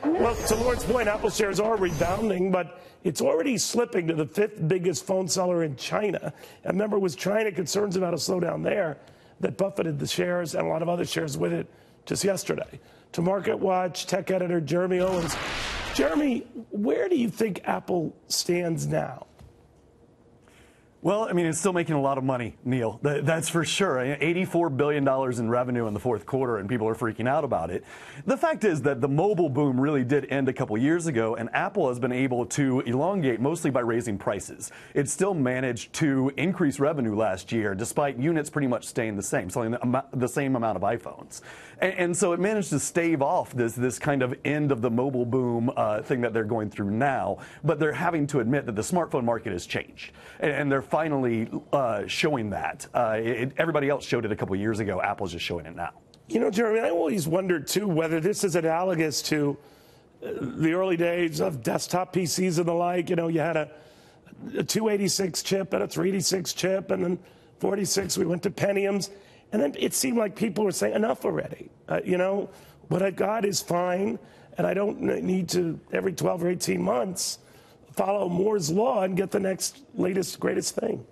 Well, to Lord's point, Apple shares are rebounding, but it's already slipping to the fifth biggest phone seller in China. And remember, it was China concerns about a slowdown there that buffeted the shares and a lot of other shares with it just yesterday. To MarketWatch, tech editor Jeremy Owens. Jeremy, where do you think Apple stands now? Well, I mean, it's still making a lot of money, Neil. That's for sure. $84 billion in revenue in the fourth quarter, and people are freaking out about it. The fact is that the mobile boom really did end a couple years ago, and Apple has been able to elongate mostly by raising prices. It still managed to increase revenue last year, despite units pretty much staying the same, selling the same amount of iPhones. And so it managed to stave off this kind of end of the mobile boom thing that they're going through now. But they're having to admit that the smartphone market has changed, and they're finally showing that. Everybody else showed it a couple of years ago. Apple's just showing it now. You know, Jeremy, I always wondered, too, whether this is analogous to the early days of desktop PCs and the like. You know, you had a 286 chip and a 386 chip, and then 46, we went to Pentiums. And then it seemed like people were saying, enough already. You know, what I got is fine, and I don't need to, every 12 or 18 months, follow Moore's Law and get the next latest, greatest thing.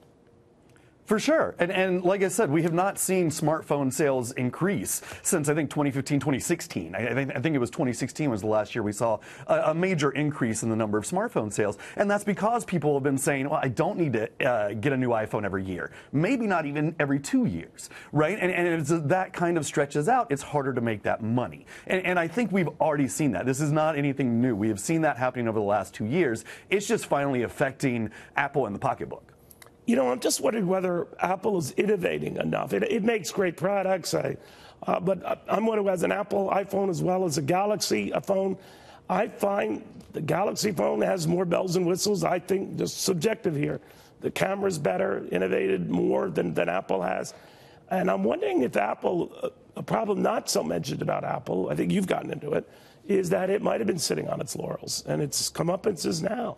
For sure. And like I said, we have not seen smartphone sales increase since, I think, 2015, 2016. I think it was 2016 was the last year we saw a major increase in the number of smartphone sales. And that's because people have been saying, well, I don't need to get a new iPhone every year. Maybe not even every 2 years, right? And as that kind of stretches out, it's harder to make that money. And I think we've already seen that. This is not anything new. We have seen that happening over the last 2 years. It's just finally affecting Apple and the pocketbook. You know, I'm just wondering whether Apple is innovating enough. It makes great products, but I'm one who has an Apple iPhone as well as a Galaxy phone. I find the Galaxy phone has more bells and whistles. I think, just subjective here, the camera's better, innovated more than Apple has. And I'm wondering if Apple, a problem not so mentioned about Apple, I think you've gotten into it, is that it might have been sitting on its laurels, and it's comeuppances now.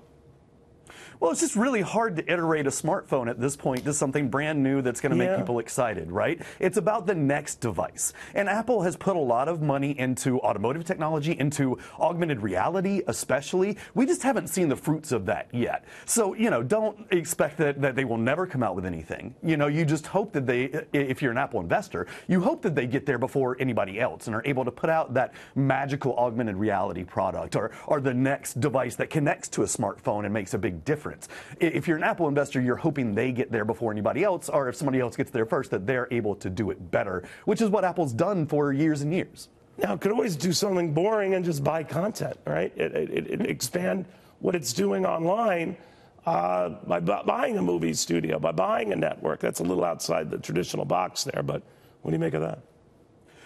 Well, it's just really hard to iterate a smartphone at this point to something brand new that's going to make people excited, right? It's about the next device. And Apple has put a lot of money into automotive technology, into augmented reality especially. We just haven't seen the fruits of that yet. So, you know, don't expect that they will never come out with anything. You know, you just hope that they, if you're an Apple investor, you hope that they get there before anybody else and are able to put out that magical augmented reality product or the next device that connects to a smartphone and makes a big difference. If you're an Apple investor, you're hoping they get there before anybody else, or if somebody else gets there first, that they're able to do it better, which is what Apple's done for years and years. Now, it could always do something boring and just buy content, right? It expand what it's doing online by buying a movie studio, by buying a network. That's a little outside the traditional box there, but what do you make of that?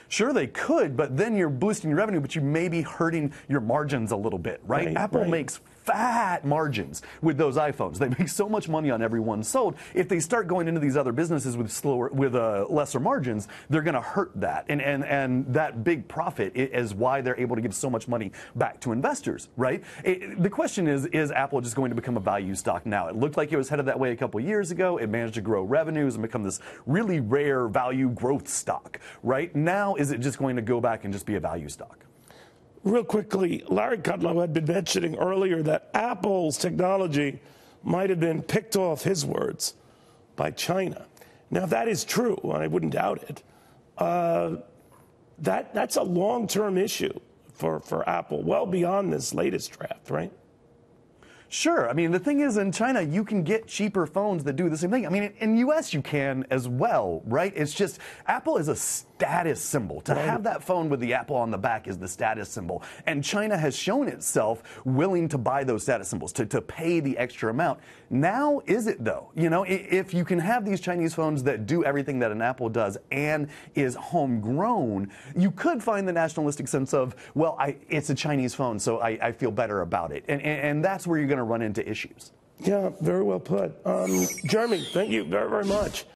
Sure, they could, but then you're boosting your revenue, but you may be hurting your margins a little bit, right? Apple makes fat margins with those iPhones. They make so much money on every one sold. If they start going into these other businesses with lesser margins, they're going to hurt that. And that big profit is why they're able to give so much money back to investors, right? The question is Apple just going to become a value stock now? It looked like it was headed that way a couple years ago. It managed to grow revenues and become this really rare value growth stock, right? Now, is it just going to go back and just be a value stock? Real quickly, Larry Kudlow had been mentioning earlier that Apple's technology might have been picked off, his words, by China. Now, if that is true, and I wouldn't doubt it, that's a long-term issue for Apple, well beyond this latest draft, right? Sure. I mean, the thing is, in China, you can get cheaper phones that do the same thing. I mean, in the U.S., you can as well, right? It's just Apple is a status symbol. To have that phone with the Apple on the back is the status symbol. And China has shown itself willing to buy those status symbols, to pay the extra amount. Now, is it, though? You know, if you can have these Chinese phones that do everything that an Apple does and is homegrown, you could find the nationalistic sense of, well, it's a Chinese phone, so I feel better about it. And that's where you're going to run into issues. Yeah, very well put. Jeremy, thank you very, very much.